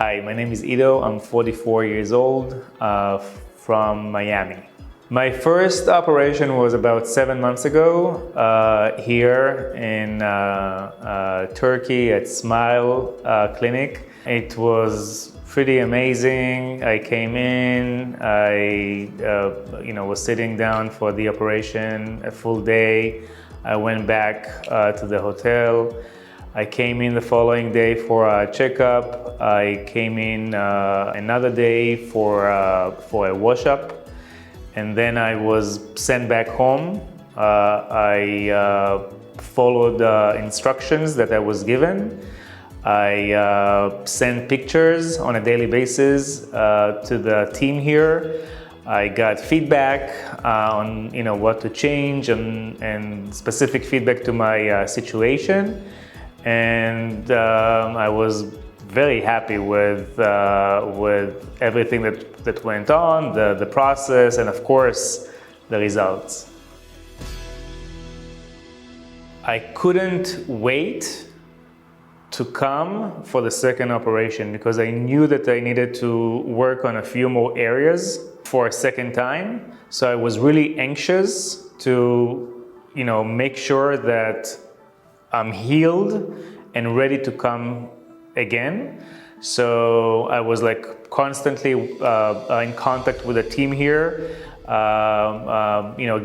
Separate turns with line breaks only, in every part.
Hi, my name is Ido. I'm 44 years old from Miami. My first operation was about 7 months ago here in Turkey at Smile Clinic. It was pretty amazing. I came in, I was sitting down for the operation a full day. I went back to the hotel. I came in the following day for a checkup. I came in another day for a wash-up, and then I was sent back home. I followed the instructions that I was given. I sent pictures on a daily basis to the team here. I got feedback on what to change and specific feedback to my situation. And I was very happy with everything that went on, the process, and of course, the results. I couldn't wait to come for the second operation because I knew that I needed to work on a few more areas for a second time. So I was really anxious to, make sure that I'm healed and ready to come again. So I was constantly in contact with the team here,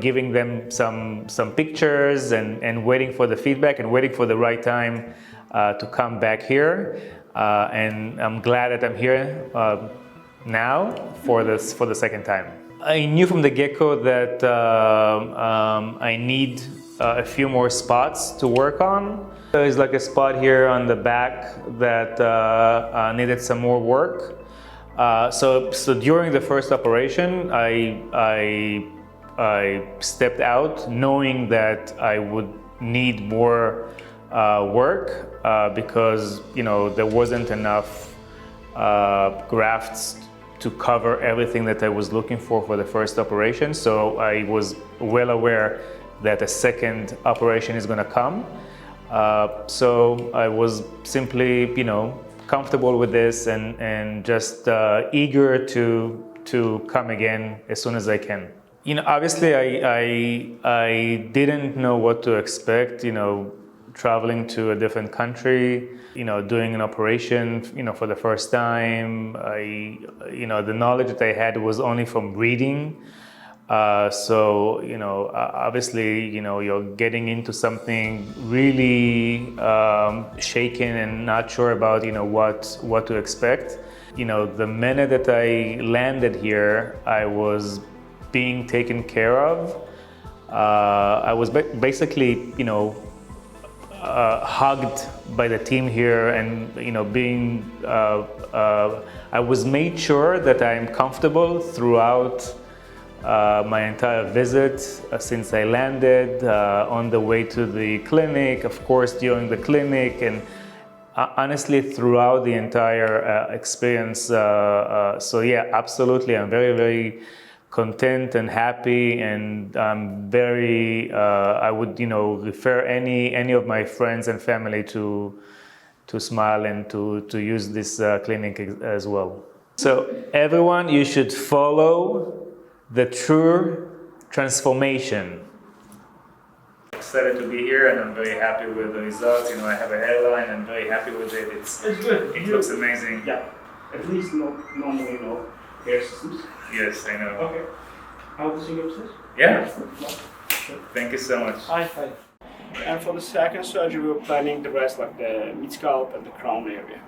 giving them some pictures and waiting for the feedback and waiting for the right time to come back here. And I'm glad that I'm here now for the second time. I knew from the get-go that I need a few more spots to work on. There's a spot here on the back that needed some more work. So during the first operation, I stepped out knowing that I would need more work because there wasn't enough grafts to cover everything that I was looking for the first operation. So I was well aware that a second operation is going to come. So I was simply, comfortable with this and just eager to come again as soon as I can. Obviously I didn't know what to expect, traveling to a different country, doing an operation, for the first time. The knowledge that I had was only from reading. So obviously, you're getting into something really shaken and not sure about, what to expect. The minute that I landed here, I was being taken care of. I was basically, hugged by the team here, and being. I was made sure that I'm comfortable throughout my entire visit since I landed, on the way to the clinic, of course during the clinic, and honestly throughout the entire experience. So yeah, absolutely, I'm very, very content and happy, and I'm very, I would refer any of my friends and family to Smile and to use this clinic as well. So everyone, you should follow the true transformation. Excited to be here, and I'm very happy with the results. I have a hairline. I'm very happy with it. It's good. It looks amazing.
Yeah, at least normally no hair systems.
Yes, I know.
Okay. How was your process?
Yeah. Thank you so much.
Hi. And for the second surgery, we were planning the rest, like the mid-scalp and the crown area.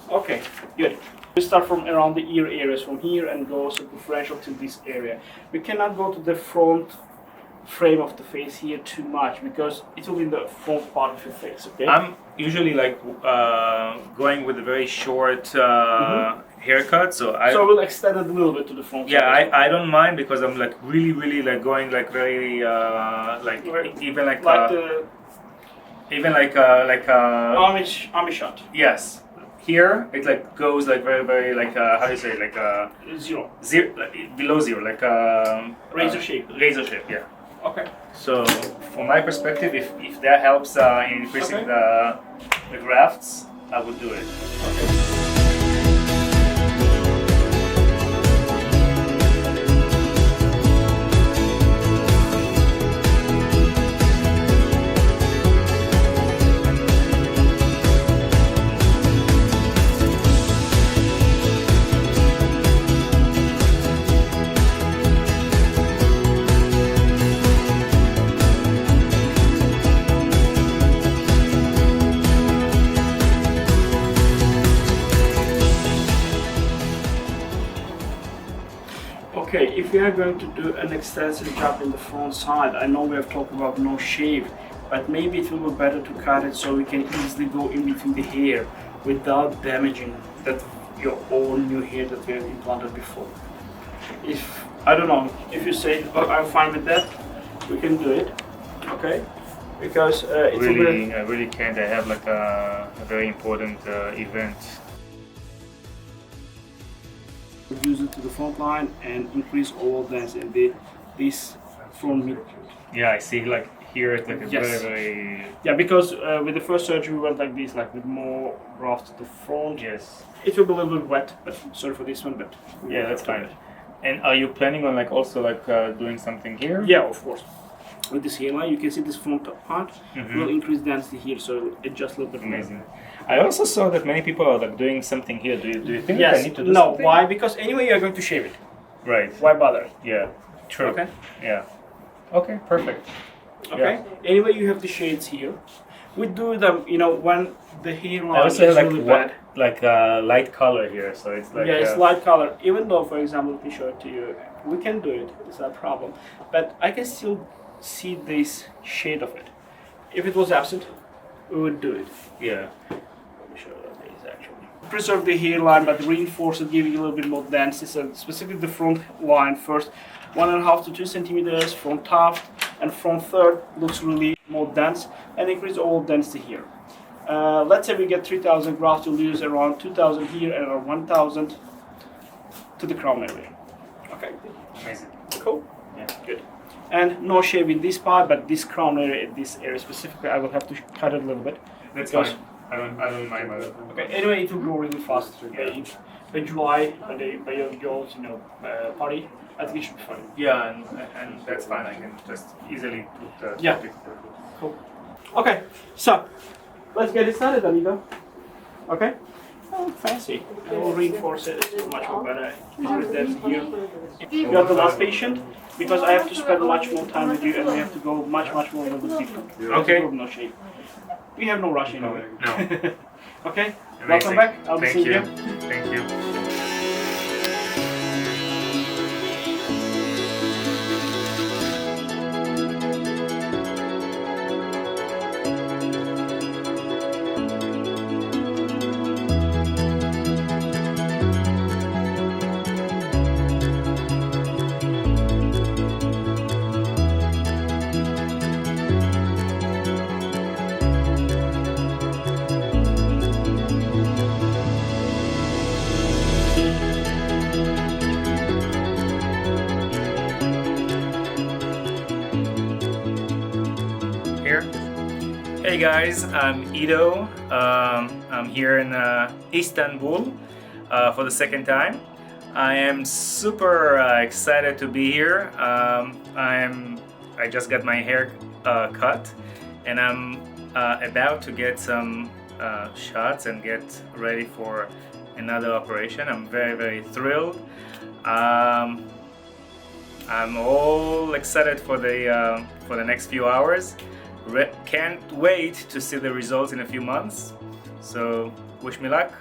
Okay, good. We start from around the ear areas from here and go superficial to this area. We cannot go to the front frame of the face here too much because it will be in the front part of your face, okay?
I'm usually going with a very short haircut, so
we'll extend it a little bit to the front.
Yeah, I don't mind because I'm really going very
army shot.
Yes. Here it goes very how do you say
zero,
below zero,
razor shape.
Razor shape, yeah.
Okay.
So from my perspective, if that helps in increasing the grafts, I would do it.
Okay. Okay, if we are going to do an extensive job in the front side, I know we have talked about no shave, but maybe it will be better to cut it so we can easily go in between the hair without damaging that your own new hair that we have implanted before. If I don't know, if you say, oh, I'm fine with that, we can do it. Okay, because it's
really, I really can't. I have like a very important event.
Use it to the front line and increase all dents in this front mid.
Yeah, I see. Like here, it's like a
Yes.
very.
Yeah, because with the first surgery we went like this, like with more graft to the front.
Yes.
It will be a little bit wet, but sorry for this one, but
Yeah, that's fine. And are you planning on like also like doing something here?
Yeah, of course. With this hairline, you can see this front part will increase density here, so it just a little bit more.
Amazing. I also saw that many people are like doing something here. Do you think
Yes.
I need to do
No.
something?
Why? Because anyway, you are going to shave it.
Right.
Why bother?
Yeah. True.
Okay.
Yeah. Okay. Perfect.
Okay.
Yeah.
Anyway, you have the shades here. We do them, you know, when the
I
hairline
also
is
have like
really bad.
like light color here, so it's like
Yeah, it's light color. Even though, for example, let me show it to you. We can do it. It's not a problem. But I can still see this shade of it. If it was absent, we would do it.
yeah.
Let me show you what it is actually. Preserve the hairline, but reinforce it, giving a little bit more density. So specifically the front line first, 1.5 to 2 centimeters from top, and front third looks really more dense, and increase all density here. Let's say we get 3,000 grafts, you'll use around 2,000 here and around 1,000 to the crown area. Okay,
Amazing.
cool.
Yeah.
Good. And no shave in this part, but this crown area, this area specifically, I will have to cut it a little bit.
That's
because-
fine. I don't mind about it.
Okay. Anyway, it will grow really fast.
Yeah.
By July, by your girls, party, I think it should be fine.
Yeah, and that's fine. I can just easily put.
Yeah. Cool. Okay, so let's get it started, amigo. Okay. Oh, fancy. I will reinforce it much more better. Increase density here. You are the last patient because I have to spend much more time with you, and we have to go much more a little bit deeper.
Okay.
No shape. We have no rush anyway.
No.
Okay.
Amazing.
Welcome back. I'll be
Thank
seeing
you.
you.
Thank you. Here. Hey guys, I'm Ido. I'm here in Istanbul for the second time. I am super excited to be here. I just got my hair cut, and I'm about to get some shots and get ready for another operation. I'm very thrilled. I'm all excited for the next few hours. Can't wait to see the results in a few months. So wish me luck.